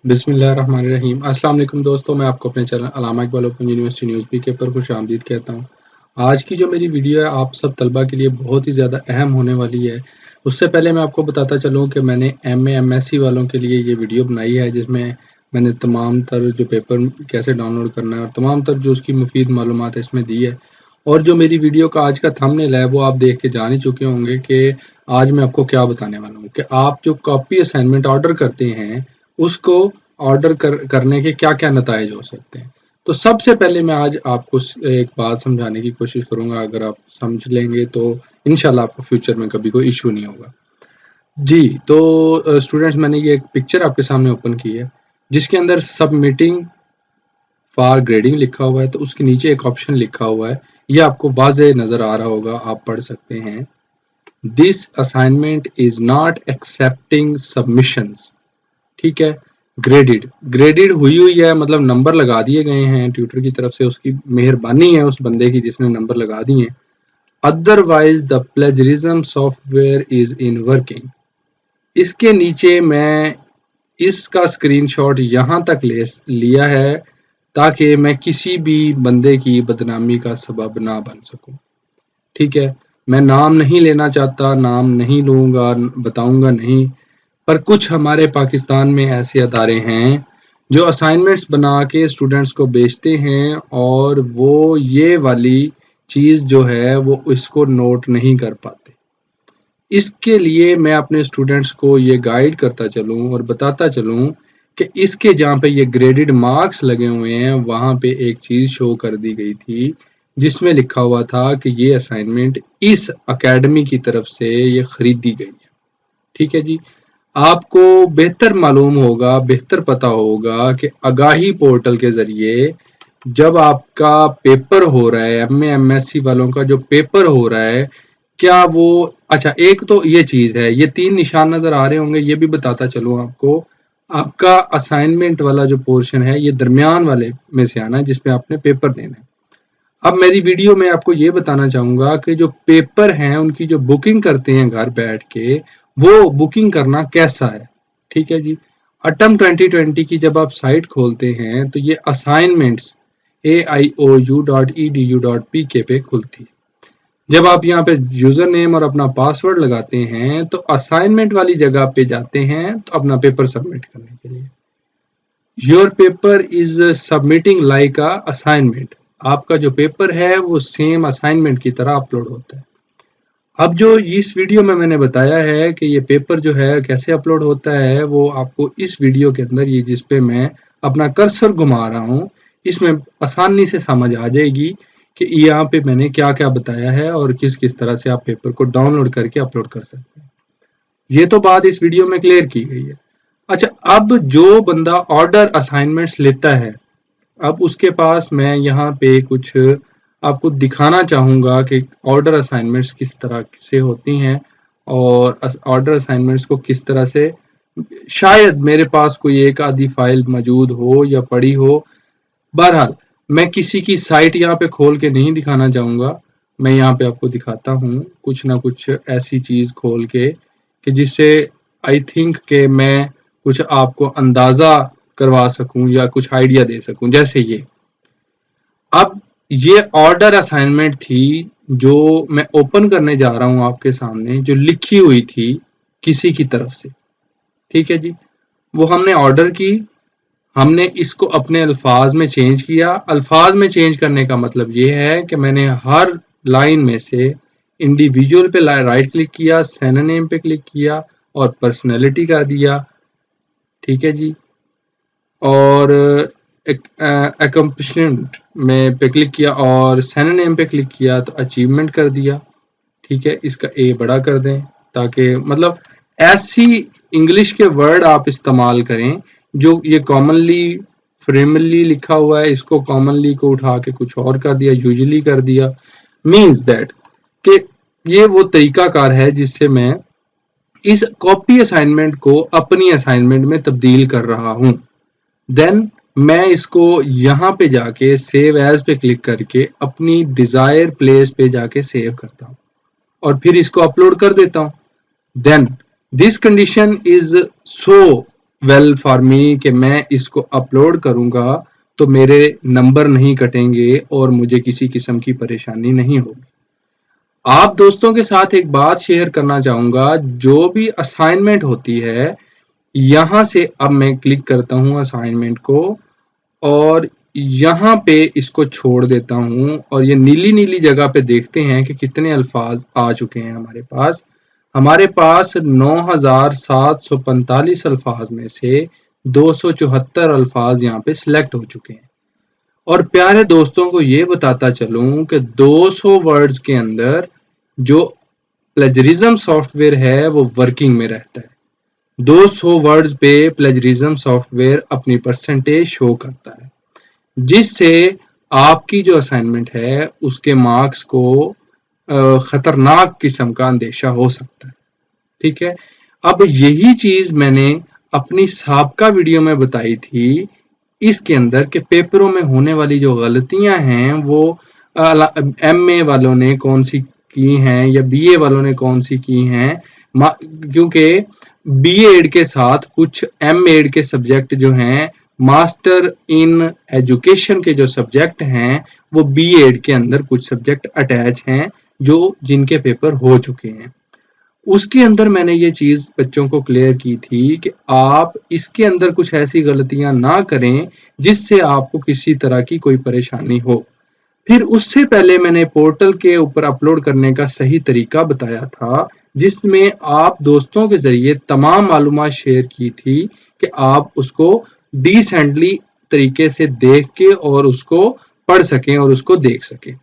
बिस्मिल्लाहिर्रहमानिर्रहीम। अस्सलाम वालेकुम दोस्तों, मैं आपको अपने चैनल अल्लामा इकबाल ओपन यूनिवर्सिटी न्यूज़ पीके पर खुश आमदीद कहता हूँ। आज की जो मेरी वीडियो है आप सब तलबा के लिए बहुत ही ज़्यादा अहम होने वाली है। उससे पहले मैं आपको बताता चलूँ कि मैंने MA MSc वालों के लिए ये वीडियो बनाई है, जिसमें मैंने तमाम तर जो पेपर कैसे डाउनलोड करना है और तमाम तर जो उसकी मुफीद मालूमात इसमें दी है। और जो मेरी वीडियो का आज का थंबनेल है वो आप देख के जान ही चुके होंगे कि आज मैं आपको क्या बताने वाला हूँ कि आप जो कॉपी असाइनमेंट ऑर्डर करते हैं उसको ऑर्डर करने के क्या क्या नताइज हो सकते हैं। तो सबसे पहले मैं आज आपको एक बात समझाने की कोशिश करूंगा, अगर आप समझ लेंगे तो इंशाल्लाह आपको फ्यूचर में कभी कोई इशू नहीं होगा। जी, तो स्टूडेंट्स, मैंने ये एक पिक्चर आपके सामने ओपन की है जिसके अंदर सबमिटिंग फॉर ग्रेडिंग लिखा हुआ है, तो उसके नीचे एक ऑप्शन लिखा हुआ है, ये आपको वाज़ेह नज़र आ रहा होगा, आप पढ़ सकते हैं, this assignment is not accepting submissions. ठीक है, ग्रेडेड हुई है, मतलब नंबर लगा दिए गए हैं ट्यूटर की तरफ से, उसकी मेहरबानी है उस बंदे की जिसने नंबर लगा दिए। Otherwise the plagiarism software is in working. इसके नीचे मैं इसका स्क्रीनशॉट यहाँ तक लिया है ताकि मैं किसी भी बंदे की बदनामी का सबब ना बन सकूं। ठीक है, मैं नाम नहीं लेना चाहता, नाम नहीं लूंगा, बताऊंगा नहीं, पर कुछ हमारे पाकिस्तान में ऐसे अदारे हैं जो असाइनमेंट्स बना के स्टूडेंट्स को बेचते हैं और वो ये वाली चीज़ जो है वो इसको नोट नहीं कर पाते। इसके लिए मैं अपने स्टूडेंट्स को ये गाइड करता चलूँ और बताता चलूँ कि इसके जहाँ पे ये ग्रेडेड मार्क्स लगे हुए हैं वहाँ पे एक चीज़ शो कर दी गई थी जिसमें लिखा हुआ था कि ये असाइनमेंट इस अकेडमी की तरफ से ये खरीदी गई है। ठीक है जी, आपको बेहतर मालूम होगा, बेहतर पता होगा कि आगाही पोर्टल के ज़रिए जब आपका पेपर हो रहा है, MA MSc वालों का जो पेपर हो रहा है, क्या वो अच्छा, एक तो ये चीज़ है, ये 3 निशान नज़र आ रहे होंगे, ये भी बताता चलूँ आपको। आपका असाइनमेंट वाला जो पोर्शन है ये दरमियान वाले में से आना है जिसमें आपने पेपर देना है। अब मेरी वीडियो में आपको ये बताना चाहूँगा कि जो पेपर हैं उनकी जो बुकिंग करते हैं घर बैठ के, वो बुकिंग करना कैसा है। ठीक है जी, अटम 2020 की जब आप साइट खोलते हैं तो ये असाइनमेंट्स aiou.edu.pk पे खुलती है। जब आप यहाँ पे यूज़र नेम और अपना पासवर्ड लगाते हैं तो असाइनमेंट वाली जगह पे जाते हैं तो अपना पेपर सबमिट करने के लिए। Your paper is submitting like a assignment. आपका जो पेपर है वो सेम असाइनमेंट की तरह अपलोड होता है। अब जो इस वीडियो में मैंने बताया है कि ये पेपर जो है कैसे अपलोड होता है, वो आपको इस वीडियो के अंदर, ये जिस पे मैं अपना कर्सर घुमा रहा हूँ, इसमें आसानी से समझ आ जाएगी कि यहाँ पे मैंने क्या क्या बताया है और किस किस तरह से आप पेपर को डाउनलोड करके अपलोड कर सकते हैं। ये तो बात इस वीडियो में क्लियर की गई है। अच्छा, अब जो बंदा ऑर्डर असाइनमेंट्स लेता है, अब उसके पास मैं यहाँ पे कुछ आपको दिखाना चाहूँगा कि ऑर्डर असाइनमेंट्स किस तरह से होती हैं और ऑर्डर असाइनमेंट्स को किस तरह से, शायद मेरे पास कोई एक आधी फाइल मौजूद हो या पड़ी हो। बहरहाल मैं किसी की साइट यहाँ पे खोल के नहीं दिखाना चाहूँगा, मैं यहाँ पे आपको दिखाता हूँ कुछ ना कुछ ऐसी चीज़ खोल के कि जिससे आई थिंक कि मैं कुछ आपको अंदाज़ा करवा सकूं या कुछ आइडिया दे सकूं। जैसे ये, अब ये ऑर्डर असाइनमेंट थी जो मैं ओपन करने जा रहा हूं आपके सामने, जो लिखी हुई थी किसी की तरफ से। ठीक है जी, वो हमने ऑर्डर की, हमने इसको अपने अल्फाज में चेंज किया। अल्फाज में चेंज करने का मतलब ये है कि मैंने हर लाइन में से इंडिविजुअल पे राइट क्लिक किया, सिनोनिम पे क्लिक किया और पर्सनैलिटी कर दिया। ठीक है जी, और अकम्पलिशमेंट में पे क्लिक किया और सिनोनिम पे क्लिक किया तो अचीवमेंट कर दिया। ठीक है, इसका ए बड़ा कर दें ताकि मतलब ऐसी इंग्लिश के वर्ड आप इस्तेमाल करें जो ये कॉमनली फ्रेमली लिखा हुआ है, इसको कॉमनली को उठा के कुछ और कर दिया, यूजुअली कर दिया। मीन्स दैट कि ये वो तरीकाकार है जिससे मैं इस कॉपी असाइनमेंट को अपनी असाइनमेंट में तब्दील कर रहा हूं। देन मैं इसको यहाँ पे जाके सेव एज पे क्लिक करके अपनी डिजायर प्लेस पे जाके सेव करता हूँ और फिर इसको अपलोड कर देता हूँ। Then this condition is so well for me कि मैं इसको अपलोड करूंगा तो मेरे नंबर नहीं कटेंगे और मुझे किसी किस्म की परेशानी नहीं होगी। आप दोस्तों के साथ एक बात शेयर करना चाहूंगा, जो भी असाइनमेंट होती है, यहाँ से अब मैं क्लिक करता हूँ असाइनमेंट को और यहाँ पे इसको छोड़ देता हूँ और ये नीली नीली जगह पे देखते हैं कि कितने अल्फाज आ चुके हैं हमारे पास 9745 अल्फाज में से 274 अल्फाज यहाँ पे सिलेक्ट हो चुके हैं। और प्यारे दोस्तों को ये बताता चलूं कि 200 वर्ड्स के अंदर जो प्लेजरिज्म सॉफ्टवेयर है वो वर्किंग में रहता है। 200 वर्ड्स पे प्लेजरिज्म सॉफ्टवेयर अपनी परसेंटेज शो करता है, जिससे आपकी जो असाइनमेंट है उसके मार्क्स को खतरनाक किस्म का अंदेशा हो सकता है। ठीक है, अब यही चीज मैंने अपनी साबका वीडियो में बताई थी, इसके अंदर के पेपरों में होने वाली जो गलतियां हैं वो एमए वालों ने कौन सी की हैं या बीए वालों ने कौन सी की हैं, क्योंकि बीएड के साथ कुछ एमएड के सब्जेक्ट जो हैं, मास्टर इन एजुकेशन के जो सब्जेक्ट हैं वो बीएड के अंदर कुछ सब्जेक्ट अटैच हैं जो जिनके पेपर हो चुके हैं। उसके अंदर मैंने ये चीज बच्चों को क्लियर की थी कि आप इसके अंदर कुछ ऐसी गलतियां ना करें जिससे आपको किसी तरह की कोई परेशानी हो। फिर उससे पहले मैंने पोर्टल के ऊपर अपलोड करने का सही तरीका बताया था, जिसमें आप दोस्तों के जरिए तमाम मालूमात शेयर की थी कि आप उसको डिसेंटली तरीके से देख के और उसको पढ़ सकें और उसको देख सकें।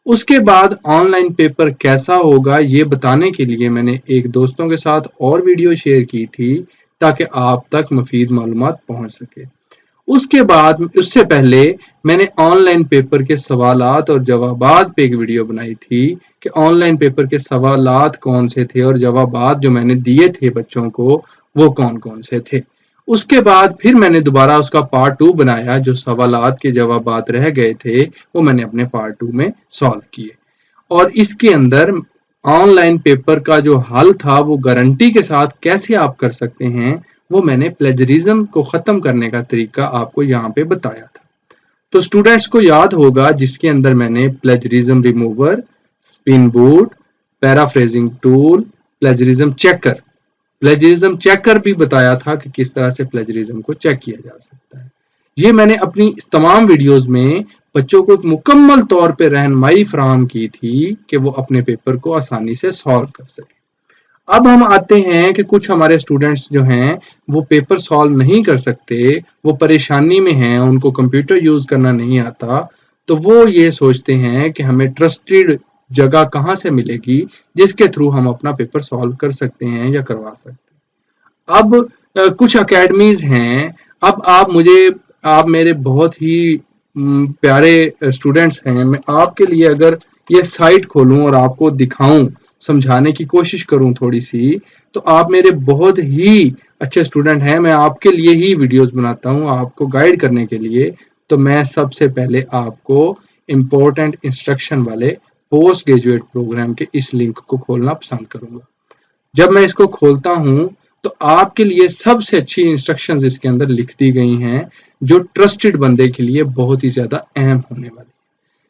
उसके बाद ऑनलाइन पेपर कैसा होगा ये बताने के लिए मैंने एक दोस्तों के साथ और वीडियो शेयर की थी ताकि आप तक मुफीद मालूमात पहुंच सके। उसके बाद उससे पहले मैंने ऑनलाइन पेपर के सवालात और जवाबात पे एक वीडियो बनाई थी कि ऑनलाइन पेपर के सवालात कौन से थे और जवाबात जो मैंने दिए थे बच्चों को वो कौन कौन से थे। उसके बाद फिर मैंने दोबारा उसका पार्ट 2 बनाया, जो सवालात के जवाबात रह गए थे वो मैंने अपने पार्ट 2 में सॉल्व किए। और इसके अंदर ऑनलाइन पेपर का जो हल था वो गारंटी के साथ कैसे आप कर सकते हैं वो मैंने प्लेजरिज्म को खत्म करने का तरीका आपको यहाँ पे बताया था। तो स्टूडेंट्स को याद होगा जिसके अंदर मैंने plagiarism remover, spin boot, paraphrasing tool, plagiarism checker भी बताया था कि किस तरह से प्लेजरिज्म को चेक किया जा सकता है। ये मैंने अपनी तमाम वीडियोस में बच्चों को मुकम्मल तौर पे रहनुमाई फराहम की थी कि वो अपने पेपर को आसानी से सॉल्व कर सके। अब हम आते हैं कि कुछ हमारे स्टूडेंट्स जो हैं वो पेपर सॉल्व नहीं कर सकते, वो परेशानी में हैं, उनको कंप्यूटर यूज करना नहीं आता, तो वो ये सोचते हैं कि हमें ट्रस्टेड जगह कहाँ से मिलेगी जिसके थ्रू हम अपना पेपर सॉल्व कर सकते हैं या करवा सकते हैं। अब कुछ अकेडमीज हैं। अब आप मेरे बहुत ही प्यारे स्टूडेंट्स हैं, मैं आपके लिए अगर ये साइट खोलूं और आपको दिखाऊं, समझाने की कोशिश करूं थोड़ी सी, तो आप मेरे बहुत ही अच्छे स्टूडेंट हैं। मैं आपके लिए ही वीडियोस बनाता हूं आपको गाइड करने के लिए। तो मैं सबसे पहले आपको इम्पोर्टेंट इंस्ट्रक्शन वाले पोस्ट ग्रेजुएट प्रोग्राम के इस लिंक को खोलना पसंद करूंगा। जब मैं इसको खोलता हूं तो आपके लिए सबसे अच्छी इंस्ट्रक्शंस इसके अंदर लिख दी गई हैं जो ट्रस्टेड बंदे के लिए बहुत ही ज्यादा अहम होने वाली।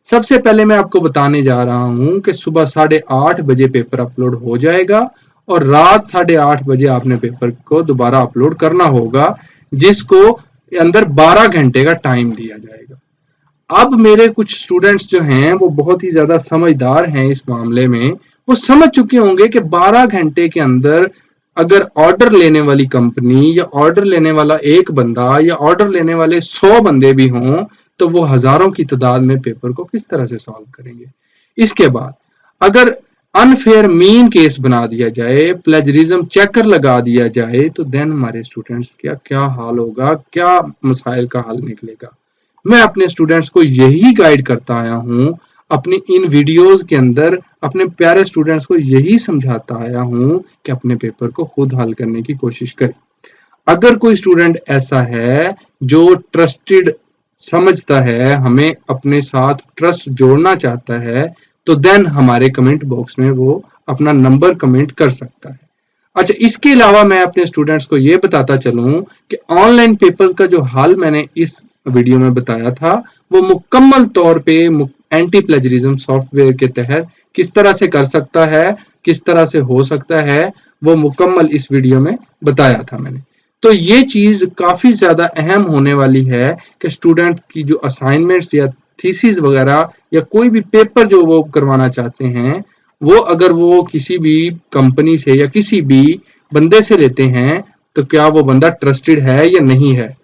सबसे पहले मैं आपको बताने जा रहा हूं कि सुबह 8:30 बजे पेपर अपलोड हो जाएगा और रात 8:30 बजे आपने पेपर को दोबारा अपलोड करना होगा, जिसको अंदर 12 घंटे का टाइम दिया जाएगा। अब मेरे कुछ स्टूडेंट्स जो हैं वो बहुत ही ज्यादा समझदार हैं इस मामले में, वो समझ चुके होंगे कि 12 घंटे के अंदर अगर ऑर्डर लेने वाली कंपनी या ऑर्डर लेने वाला एक बंदा या ऑर्डर लेने वाले 100 बंदे भी हों तो वो हजारों की तादाद में पेपर को किस तरह से सॉल्व करेंगे। इसके बाद अगर अनफेयर मीन केस बना दिया जाए, प्लेजरिज्म चेकर लगा दिया जाए, तो देन हमारे स्टूडेंट्स का क्या हाल होगा, क्या मसाइल का हल निकलेगा। मैं अपने स्टूडेंट्स को यही गाइड करता आया हूं, अपनी इन वीडियोस के अंदर अपने प्यारे स्टूडेंट्स को यही समझाता आया हूं कि अपने पेपर को खुद हल करने की कोशिश करें। अगर कोई स्टूडेंट ऐसा है जो ट्रस्टेड समझता है, हमें अपने साथ ट्रस्ट जोड़ना चाहता है, तो देन हमारे कमेंट बॉक्स में वो अपना नंबर कमेंट कर सकता है। अच्छा, इसके अलावा मैं अपने स्टूडेंट्स को ये बताता चलूं कि ऑनलाइन पेपर का जो हाल मैंने इस वीडियो में बताया था वो मुकम्मल तौर पे एंटी प्लेजरिज्म सॉफ्टवेयर के तहत किस तरह से कर सकता है, किस तरह से हो सकता है, वो मुकम्मल इस वीडियो में बताया था मैंने। तो ये चीज काफी ज्यादा अहम होने वाली है कि स्टूडेंट की जो असाइनमेंट्स या थीसिस वगैरह या कोई भी पेपर जो वो करवाना चाहते हैं, वो अगर वो किसी भी कंपनी से या किसी भी बंदे से लेते हैं तो क्या वो बंदा ट्रस्टेड है या नहीं है।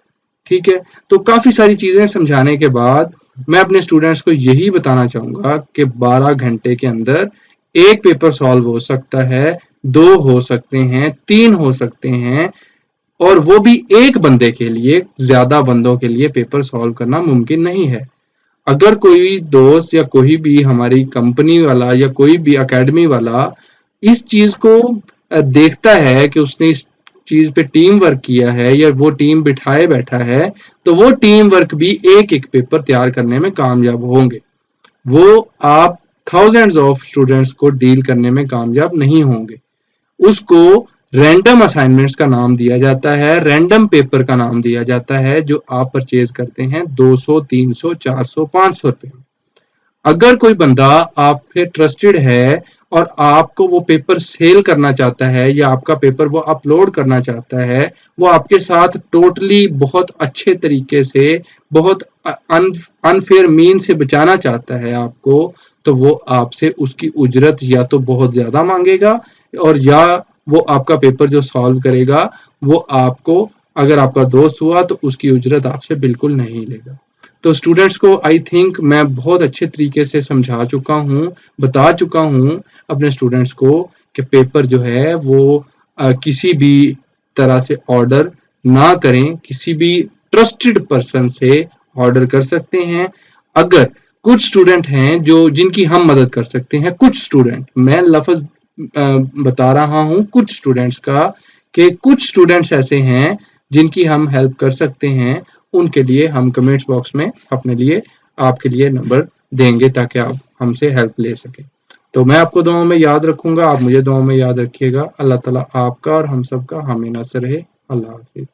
ठीक है, तो काफी सारी चीजें समझाने के बाद मैं अपने स्टूडेंट्स को यही बताना चाहूंगा कि 12 घंटे के अंदर एक पेपर सॉल्व हो सकता है, 2 हो सकते हैं, 3 हो सकते हैं, और वो भी एक बंदे के लिए, ज्यादा बंदों के लिए पेपर सॉल्व करना मुमकिन नहीं है। अगर कोई दोस्त या कोई भी हमारी कंपनी वाला या कोई भी एकेडमी वाला इस चीज को देखता है कि उसने इस चीज पे टीम वर्क किया है या वो टीम बिठाए बैठा है, तो वो टीम वर्क भी एक एक पेपर तैयार करने में कामयाब होंगे। वो आप थाउजेंड्स ऑफ स्टूडेंट्स को डील करने में कामयाब नहीं होंगे। उसको रैंडम असाइनमेंट्स का नाम दिया जाता है, रैंडम पेपर का नाम दिया जाता है, जो आप परचेज करते हैं 200, 300, 400, 500 रुपए में। अगर कोई बंदा आप पे ट्रस्टेड है और आपको वो पेपर सेल करना चाहता है या आपका पेपर वो अपलोड करना चाहता है, वो आपके साथ टोटली बहुत अच्छे तरीके से, बहुत अनफेयर मीन से बचाना चाहता है आपको, तो वो आपसे उसकी उजरत या तो बहुत ज्यादा मांगेगा, और या वो आपका पेपर जो सॉल्व करेगा वो आपको, अगर आपका दोस्त हुआ तो उसकी उजरत आपसे बिल्कुल नहीं लेगा। तो स्टूडेंट्स को आई थिंक मैं बहुत अच्छे तरीके से समझा चुका हूँ, बता चुका हूँ अपने स्टूडेंट्स को कि पेपर जो है वो किसी भी तरह से ऑर्डर ना करें, किसी भी ट्रस्टेड पर्सन से ऑर्डर कर सकते हैं। अगर कुछ स्टूडेंट हैं जो जिनकी हम मदद कर सकते हैं, कुछ स्टूडेंट, मैं लफ्ज बता रहा हूँ कुछ स्टूडेंट्स का, कि कुछ स्टूडेंट्स ऐसे हैं जिनकी हम हेल्प कर सकते हैं, उनके लिए हम कमेंट्स बॉक्स में अपने लिए, आपके लिए नंबर देंगे ताकि आप हमसे हेल्प ले सकें। तो मैं आपको दुआओं में याद रखूंगा, आप मुझे दुआओं में याद रखिएगा। अल्लाह ताला आपका और हम सबका हामी नासर रहे। अल्लाह हाफिज।